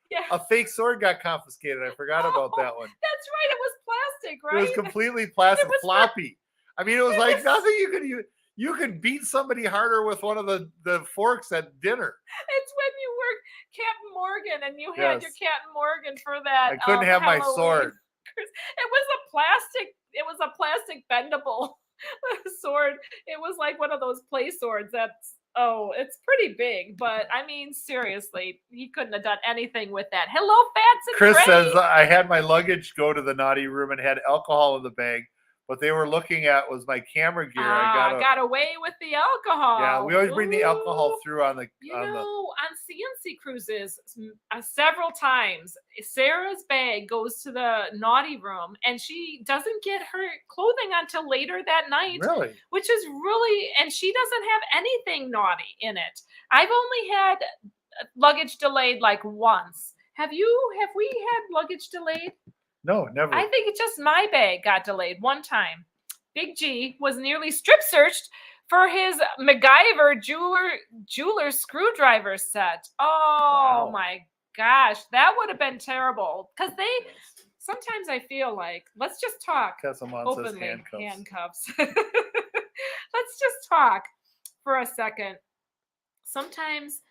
Yeah. A fake sword got confiscated. I forgot about that one. That's right. It was plastic, right? It was completely plastic, was floppy. I mean, it was like was- nothing you could use. You could beat somebody harder with one of the forks at dinner. It's when you were Captain Morgan and you had your Yes. Captain Morgan for that. I couldn't have my Halloween sword. cruise. It was a plastic bendable sword. It was like one of those play swords it's pretty big, but I mean, seriously, he couldn't have done anything with that. Hello, Fats and Chris Trey. says I had my luggage go to the naughty room and had alcohol in the bag. What they were looking at was my camera gear. I got away with the alcohol. Yeah, we always bring the alcohol Ooh. through on the. On CNC cruises, several times, Sarah's bag goes to the naughty room, and she doesn't get her clothing until later that night. Really? Which is really, and she doesn't have anything naughty in it. I've only had luggage delayed like once. Have we had luggage delayed? No, never. I think it's just my bag got delayed one time. Big G was nearly strip searched for his MacGyver Jewelers screwdriver set. Oh Wow. my gosh, that would have been terrible. Because sometimes I feel like, let's just talk Casamon says openly. handcuffs. Let's just talk for a second. Sometimes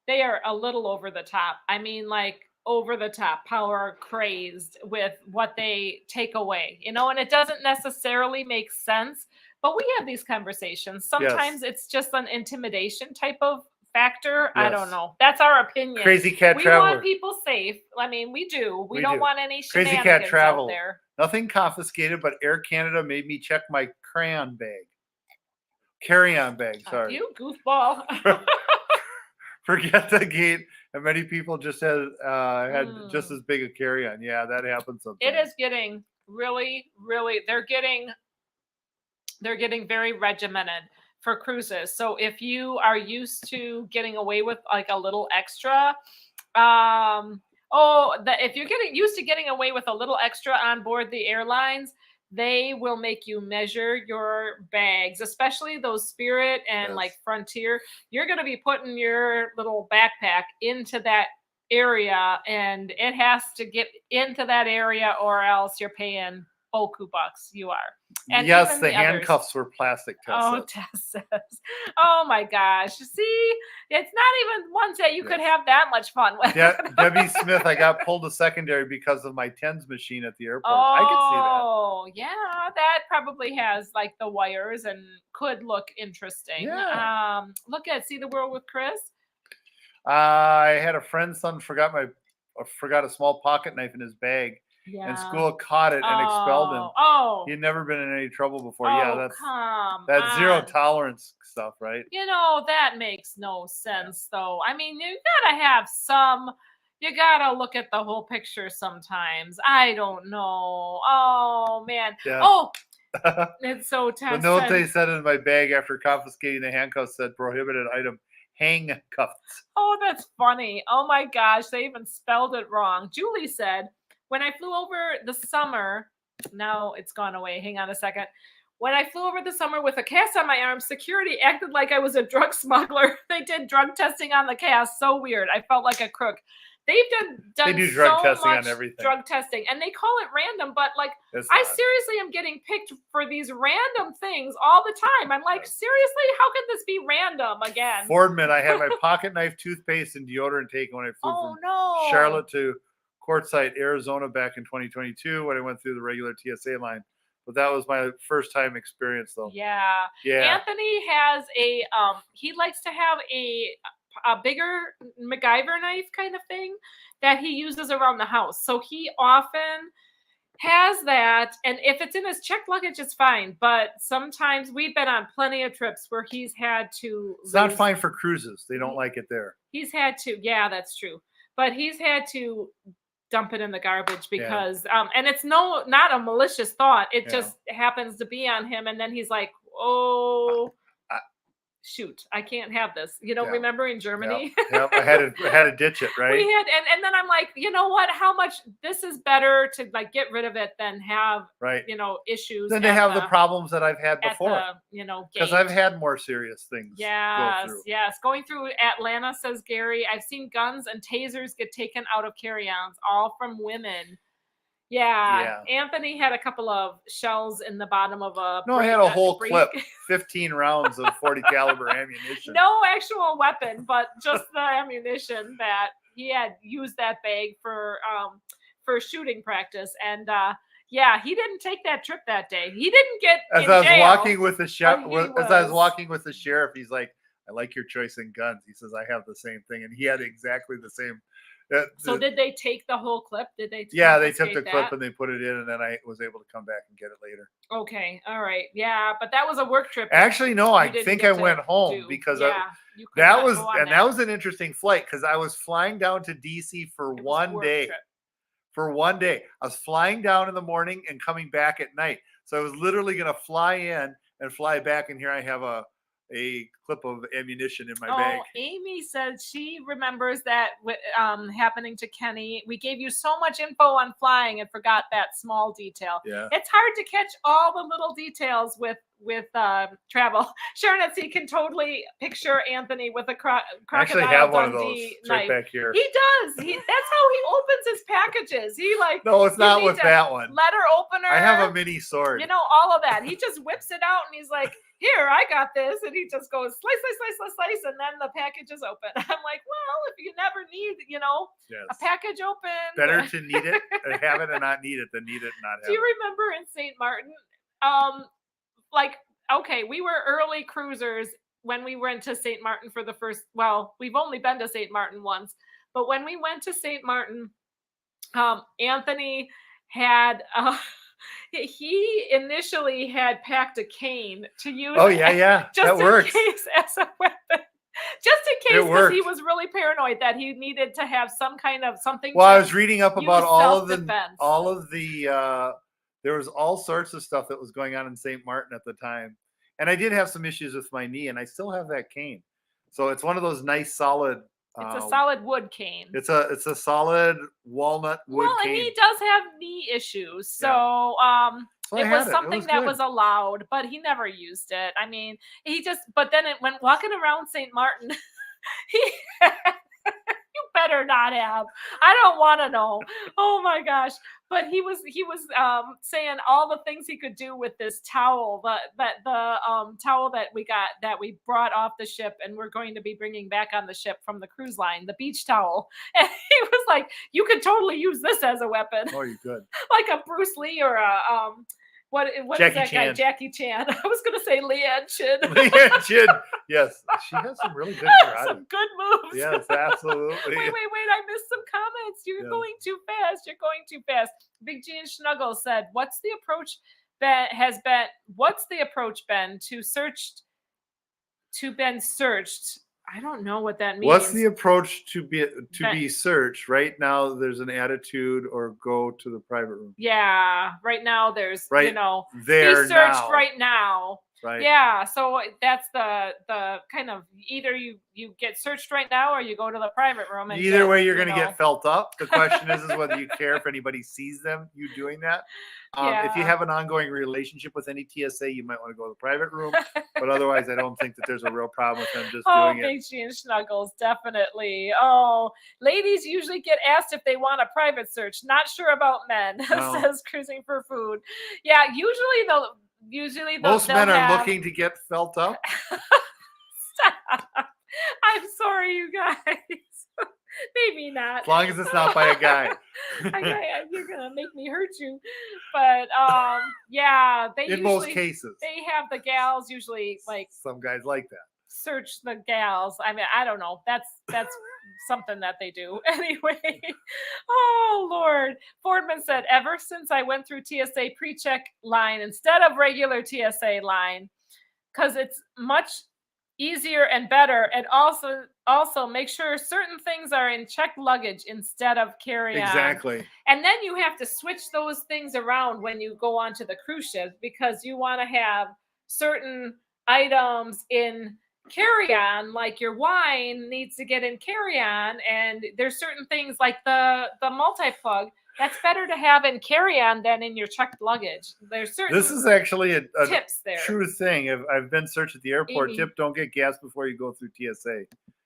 they are a little over the top. I mean, like, over the top, power crazed with what they take away, and it doesn't necessarily make sense, but we have these conversations. Sometimes it's just an intimidation type of factor. I don't know. That's our opinion. Crazy cat we traveler. want people safe. I mean, we do. We don't do. want any Crazy cat shenanigans travel. out there. Nothing confiscated, but Air Canada made me check my carry-on bag. Sorry. You goofball. Forget the gate, and many people just had just as big a carry-on. Yeah, that happens sometimes. It is getting really, really. They're getting very regimented for cruises. So if you are used to getting away with like a little extra, if you're getting used to getting away with a little extra on board the airlines, they will make you measure your bags, especially those Spirit and like Frontier. You're going to be putting your little backpack into that area, and it has to get into that area, or else you're paying boku bucks. You are. And yes, the others. handcuffs were plastic. Tess says. Oh my gosh. See, it's not even ones that you could have that much fun with. Yeah, Debbie Smith, I got pulled to secondary because of my TENS machine at the airport. I could see that. Oh, yeah. That probably has like the wires and could look interesting. Yeah. Look at See the World with Chris. I had a friend's son forgot a small pocket knife in his bag. Yeah. And school caught it and expelled him. Oh. He'd never been in any trouble before. That's zero tolerance stuff, right? That makes no sense, though. I mean, you gotta have you gotta look at the whole picture sometimes. I don't know. Oh, man. Yeah. Oh, it's so tense. The note they said in my bag after confiscating the handcuffs said prohibited item, handcuffs. Oh, that's funny. Oh my gosh, they even spelled it wrong. Julie said, when I flew over the summer, now it's gone away. Hang on a second. When I flew over the summer with a cast on my arm, security acted like I was a drug smuggler. They did drug testing on the cast. So weird. I felt like a crook. They've done they do drug so testing much on everything. Drug testing, and they call it random, but like I seriously am getting picked for these random things all the time. I'm like, seriously, how could this be random again? Fordman, I had my pocket knife, toothpaste, and deodorant taken when I flew from Charlotte to Quartzsite, Arizona back in 2022 when I went through the regular TSA line. but that was my first time experience though. Yeah. Yeah. Anthony has he likes to have a bigger MacGyver knife kind of thing that he uses around the house. So he often has that, and if it's in his checked luggage, it's fine. But sometimes we've been on plenty of trips where he's had to. It's not fine for cruises. They don't like it there. He's had to, yeah, that's true. But he's had to dump it in the garbage because, and it's not a malicious thought. It just happens to be on him, and then he's like, oh. Shoot, I can't have this. You know, remember in Germany? Yep. I had to ditch it, right? We had, and then I'm like, you know what? How much this is better to like get rid of it than have issues. Then they have the problems that I've had before. Because I've had more serious things. Yes, going through Atlanta, says Gary. I've seen guns and tasers get taken out of carry-ons, all from women. Yeah. Anthony had a couple of shells in the bottom of a. No, I had a whole clip, 15 rounds of 40 caliber ammunition. No actual weapon, but just the ammunition that he had used that bag for shooting practice. And he didn't take that trip that day. He didn't get as I was jail, walking with the sheriff. As I was walking with the sheriff, he's like, "I like your choice in guns." He says, "I have the same thing," and he had exactly the same. So did they take the whole clip? Did they? Yeah, they took the clip and they put it in, and then I was able to come back and get it later. Okay, all right, yeah, but that was a work trip. Actually, no, I think I went home because that was an interesting flight because I was flying down to DC for 1 day. For 1 day, I was flying down in the morning and coming back at night. So I was literally going to fly in and fly back, and here I have a clip of ammunition in my bag. Amy said she remembers that happening to Kenny. We gave you so much info on flying and forgot that small detail. Yeah. It's hard to catch all the little details with travel. Sharon at Sea can totally picture Anthony with a crocodile I actually have one of those right back here. He does. That's how he opens his packages. He No, it's not with that one. Letter opener. I have a mini sword. You know, all of that. He just whips it out and he's like, "Here, I got this," and he just goes slice, and then the package is open. I'm like, well, if you never need, a package open, better to need it and have it and not need it than need it and not have it. Do you remember in St. Martin? We were early cruisers when we went to St. Martin for the first. Well, we've only been to St. Martin once, but when we went to St. Martin, Anthony had. He initially had packed a cane to use. Oh yeah, just that works. In case as a weapon, just in case because he was really paranoid that he needed to have some kind of something. Well, I was reading up about all of the. There was all sorts of stuff that was going on in St. Martin at the time, and I did have some issues with my knee, and I still have that cane. So it's one of those nice solid. It's a solid wood cane. It's a solid walnut wood cane. Well, and he does have knee issues, so it was something that was allowed, but he never used it. I mean, but then when walking around St. Martin, you better not have. I don't want to know. Oh my gosh. But he was saying all the things he could do with this towel, the towel that we brought off the ship and we're going to be bringing back on the ship from the cruise line, the beach towel. And he was like, you could totally use this as a weapon. Oh, you could. Like a Bruce Lee or a what is that guy? Jackie Chan. I was going to say Leanne Chin. Leanne Chin. Yes, she has some really good karate. Some good moves. Yes, absolutely. Wait! I missed some comments. You're going too fast. You're going too fast. Big G and Snuggle said, "What's the approach been to been searched?" I don't know what that means. What's the approach to be searched? Right now, there's an attitude or go to the private room. Yeah, right now there's be searched now. Right now. Right. Yeah, so that's the kind of either you get searched right now or you go to the private room. And either way, you're going to get felt up. The question is whether you care if anybody sees you doing that. If you have an ongoing relationship with any TSA, you might want to go to the private room. But otherwise, I don't think that there's a real problem with them just doing it. Oh, Big G and Snuggles, definitely. Oh, ladies usually get asked if they want a private search. Not sure about men, says Cruising for Food. Yeah, usually most men are looking to get felt up. Stop. I'm sorry, you guys. Maybe me not. As long as it's not by a guy. You're gonna make me hurt you. But yeah, in most cases they have the gals usually like some guys like that. Search the gals. I mean, I don't know. That's something that they do anyway. Oh Lord. Fordman said, ever since I went through TSA PreCheck line instead of regular TSA line, because it's much easier and better, and also make sure certain things are in checked luggage instead of carry-on. Exactly. And then you have to switch those things around when you go onto the cruise ship, because you want to have certain items in carry-on, like your wine needs to get in carry-on, and there's certain things like the multi-plug that's better to have in carry-on than in your checked luggage. There's certain this is actually a tips there. True thing. I've been searched at the airport. Amy, tip: don't get gas before you go through TSA.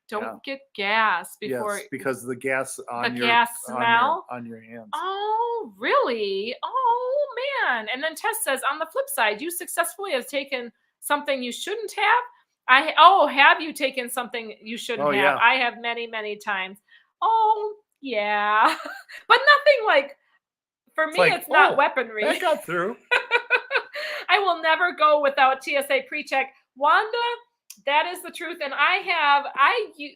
Don't get gas before. Yes, because the gas on your gas smell on your hands. Oh, really? Oh man! And then Tess says, on the flip side, you successfully have taken something you shouldn't have. Have you taken something you shouldn't have? Yeah. I have many times. Oh yeah, but nothing like. For me, it's not weaponry. That got through. I will never go without TSA PreCheck. Wanda, that is the truth. And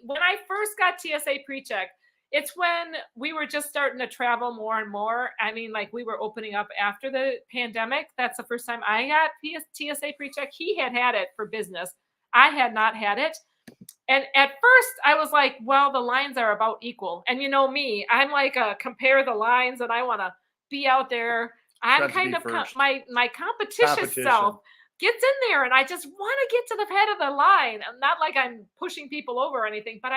when I first got TSA PreCheck, it's when we were just starting to travel more and more. I mean, like we were opening up after the pandemic. That's the first time I got TSA PreCheck. He had it for business. I had not had it. And at first I was like, well, the lines are about equal. And you know me, I'm like, compare the lines, and I want to be out there. I'm kind of my competition self gets in there, and I just want to get to the head of the line. Not like I'm pushing people over or anything, but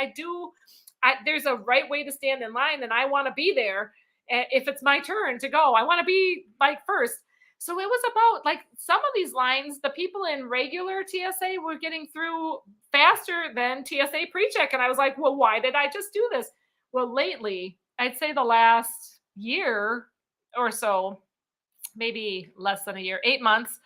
there's a right way to stand in line, and I want to be there. If it's my turn to go, I want to be like first. So it was about like some of these lines, the people in regular TSA were getting through faster than TSA PreCheck. And I was like, well, why did I just do this? Well, lately, I'd say the last year or so, maybe less than a year, 8 months,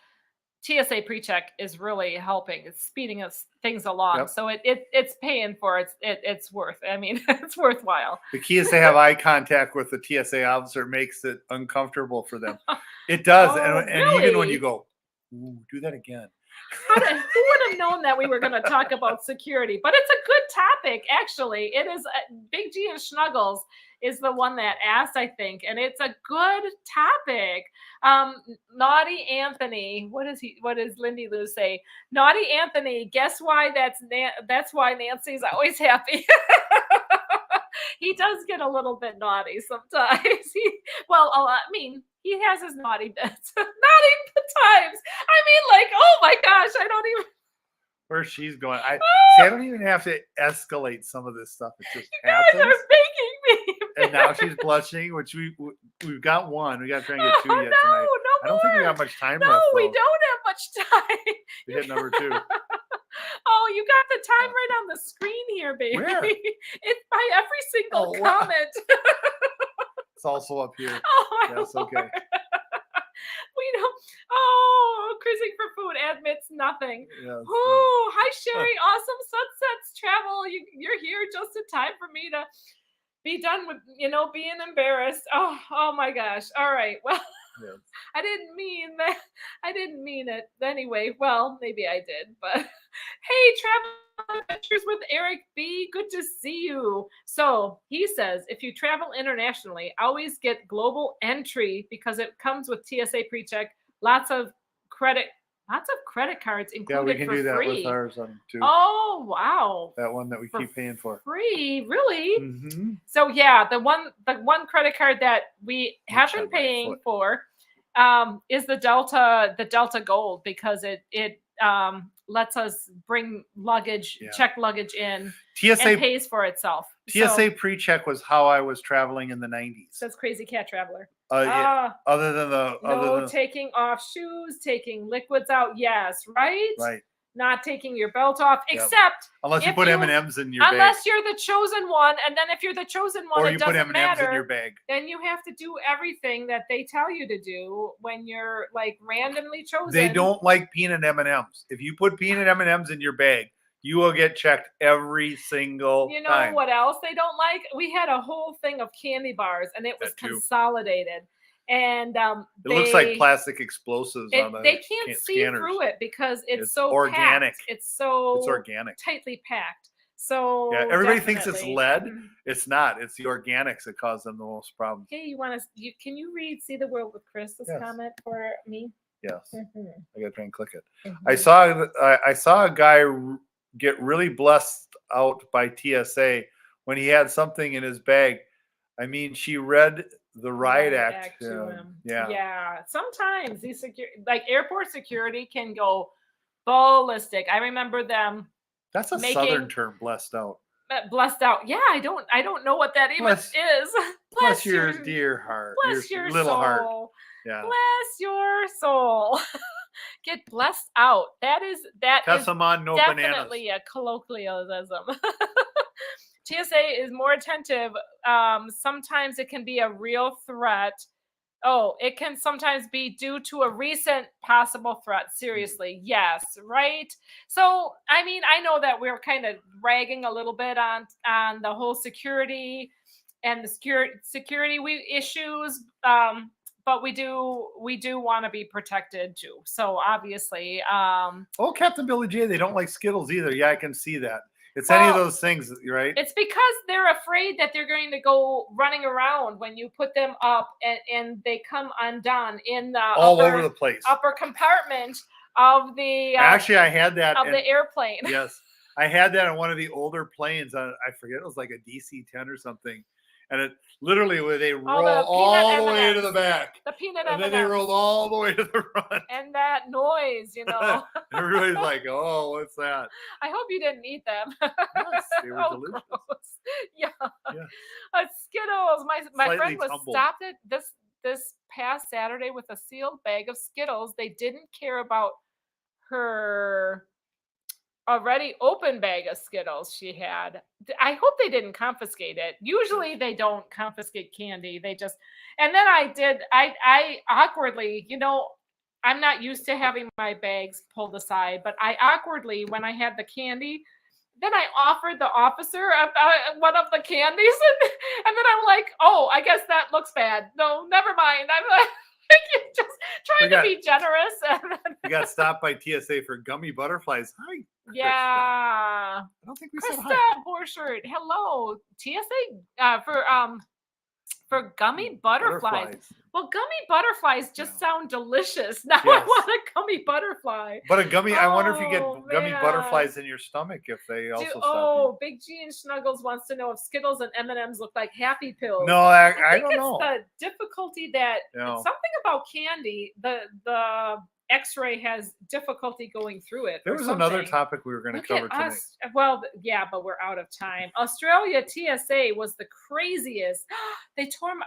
TSA PreCheck is really helping. It's speeding things along. Yep. So it's paying for it. It's worth. I mean, it's worthwhile. The key is to have eye contact with the TSA officer. Makes it uncomfortable for them. It does, and really? Even when you go, ooh, do that again. Who would have known that we were going to talk about security? But it's a good topic, actually. It is. Big G and Snuggles is the one that asked, I think, and it's a good topic. Naughty Anthony, what does Lindy Lou say? Naughty Anthony, guess why that's why Nancy's always happy. He does get a little bit naughty sometimes. He has his naughty bits. Naughty times. I mean, like, oh my gosh, I don't even. Where she's going. I don't even have to escalate some of this stuff. It just happens. You guys are making me. And now she's blushing, which we've got one. We got to try and get two yet tonight. No, I don't think we got much time left. No, we don't have much time. We hit number 2. Oh, you got the time right on the screen here, baby. Where? It's by every single comment. It's also up here. Oh, my Yes, okay. We don't. Oh, cruising for food admits nothing. Yes. Oh, hi Sherry. Awesome sunsets travel. You're here just in time for me to be done with being embarrassed. Oh my gosh. All right. Well, yes. I didn't mean that. I didn't mean it. Anyway, well, maybe I did. But hey, Travel Adventures with Eric B. Good to see you. So he says, if you travel internationally, always get global entry because it comes with TSA PreCheck. Lots of credit cards included. Yeah, we can for do that free. with ours too. Oh wow! That one that we keep paying for. Free, really? Mm-hmm. So yeah, the one credit card that we have been paying for is the Delta Gold, because it lets us bring luggage, check luggage in, TSA, and pays for itself. TSA PreCheck was how I was traveling in the 90s. Says Crazy Cat Traveler. Other than taking off shoes, taking liquids out. Yes, right. Right. Not taking your belt off, except unless you put M&Ms in your bag. Unless you're the chosen one, and then if you're the chosen one, or it you doesn't put M&Ms matter. in your bag. Then you have to do everything that they tell you to do when you're like randomly chosen. They don't like peanut M&Ms. If you put peanut M&Ms in your bag, You will get checked every single You know time. what else they don't like? We had a whole thing of candy bars, and it was consolidated. And it looks like plastic explosives on the they can't see scanners. through it because it's so organic. Packed. It's organic, tightly packed. So yeah, everybody thinks it's lead. It's not. It's the organics that cause them the most problems. Hey, can you see the world with Chris's comment for me? Yes, I gotta try and click it. I saw a guy get really blessed out by TSA when he had something in his bag. I mean, she read the riot act to him. Yeah. Sometimes these airport security can go ballistic. I remember them. That's a southern term, blessed out. Blessed out. Yeah, I don't know what that even is. Bless your dear heart. Bless your little soul. Heart. Yeah. Bless your soul. Get blessed out. That is no definitely bananas. A colloquialism. TSA is more attentive. Sometimes it can be a real threat. Oh, it can sometimes be due to a recent possible threat. Seriously, yes, right? So, I mean, I know that we're kind of ragging a little bit on the whole security and the security issues, but we do want to be protected too. So obviously, Captain Billy J, they don't like Skittles either. Yeah, I can see that. It's any of those things, right? It's because they're afraid that they're going to go running around when you put them up and they come undone in the all over the place upper compartment of the actually I had that of the airplane. Yes, I had that on one of the older planes. I forget, it was like a DC-10 or something. And it literally they roll all the way to the back. The peanut and then they rolled all the way to the front. And that noise, Everybody's like, "Oh, what's that?" I hope you didn't eat them. Yes, they were delicious. Gross. Yeah. Skittles. My friend was stopped at this past Saturday with a sealed bag of Skittles. They didn't care about her already open bag of Skittles she had. I hope they didn't confiscate it. Usually they don't confiscate candy. They just, and then I awkwardly, I'm not used to having my bags pulled aside, but I awkwardly, when I had the candy, then I offered the officer one of the candies, and then I'm like, oh, I guess that looks bad. No, never mind. I'm like, just trying to be generous. You got stopped by TSA for gummy butterflies. Hi. Krista. Yeah. I don't think we said hi. Krista Borchert. Hello. TSA for gummy butterflies. Well, gummy butterflies just sound delicious. Now I want a gummy butterfly. But a gummy, I wonder if you get gummy butterflies in your stomach if they also stop you. Big G and Snuggles wants to know if Skittles and M&Ms look like happy pills. No, I don't know. It's the difficulty that something about candy, the X-ray has difficulty going through it. There was another topic we were going to cover tonight. Well, yeah, but we're out of time. Australia TSA was the craziest. They tore my,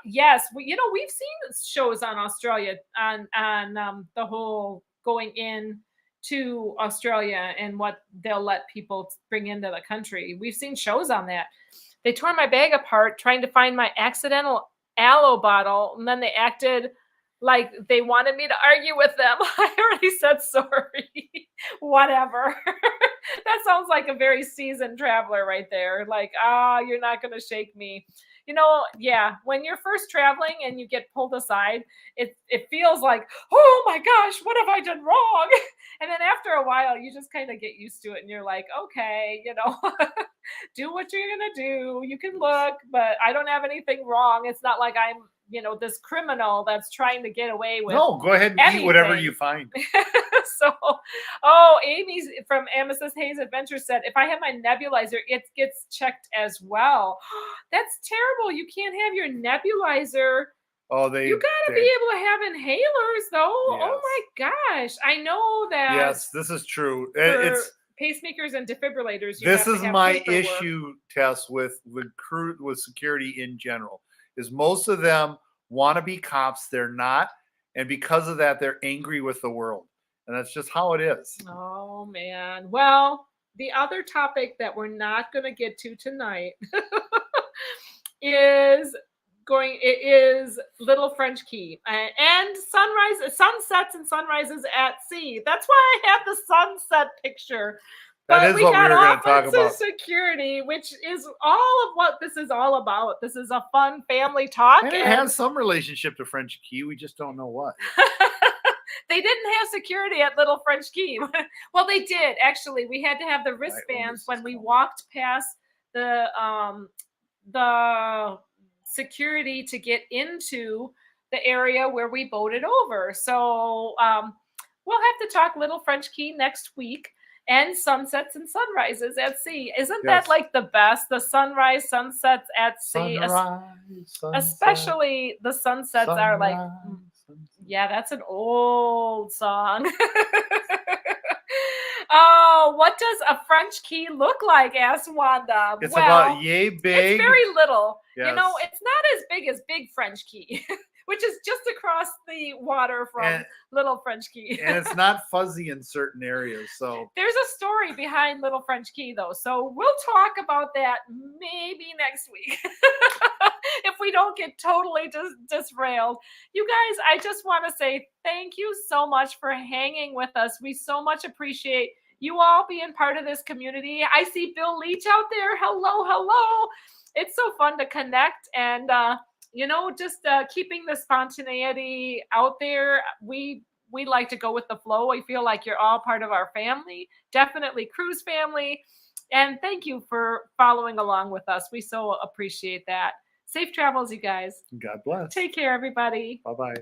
we've seen shows on Australia on the whole going in to Australia and what they'll let people bring into the country. We've seen shows on that. They tore my bag apart trying to find my accidental aloe bottle, and then they acted like they wanted me to argue with them. I already said sorry. Whatever. That sounds like a very seasoned traveler right there. Like, you're not going to shake me. When you're first traveling and you get pulled aside, it feels like, oh my gosh, what have I done wrong? And then after a while, you just kind of get used to it and you're like, okay, do what you're going to do. You can look, but I don't have anything wrong. It's not like I'm, this criminal that's trying to get away with. No, go ahead and eat whatever you find. So, Amy from Amethyst Hayes Adventure said, if I have my nebulizer, it gets checked as well. That's terrible. You can't have your nebulizer. You got to be able to have inhalers, though. Yes. Oh my gosh. I know that. Yes, this is true. It's pacemakers and defibrillators. This is my issue, Tess, with security in general. Is most of them want to be cops. They're not. And because of that, they're angry with the world. And that's just how it is. Oh, man. Well, the other topic that we're not going to get to tonight is Little French Key and sunsets and sunrises at sea. That's why I have the sunset picture That is what we were going to talk about. Security, which is all of what this is all about. This is a fun family talk. And it has some relationship to French Key. We just don't know what. They didn't have security at Little French Key. Well, they did. Actually, we had to have the wristbands when we walked past the security to get into the area where we boated over. So we'll have to talk Little French Key next week. And sunsets and sunrises at sea. Isn't that like the best? The sunrise, sunsets at sea. Especially the sunsets are like, yeah, that's an old song. Oh, what does a French key look like? Asked Wanda. It's about yay big. It's very little. Yes. You know, it's not as big as Big French Key, which is just across the water from Little French Key. And it's not fuzzy in certain areas. So there's a story behind Little French Key, though. So we'll talk about that maybe next week. If we don't get totally disrailed. You guys, I just want to say thank you so much for hanging with us. We so much appreciate you all being part of this community. I see Bill Leach out there. Hello, hello. It's so fun to connect and, you know, just keeping the spontaneity out there. We like to go with the flow. I feel like you're all part of our family, definitely Cruise family. And thank you for following along with us. We so appreciate that. Safe travels, you guys. God bless. Take care, everybody. Bye-bye.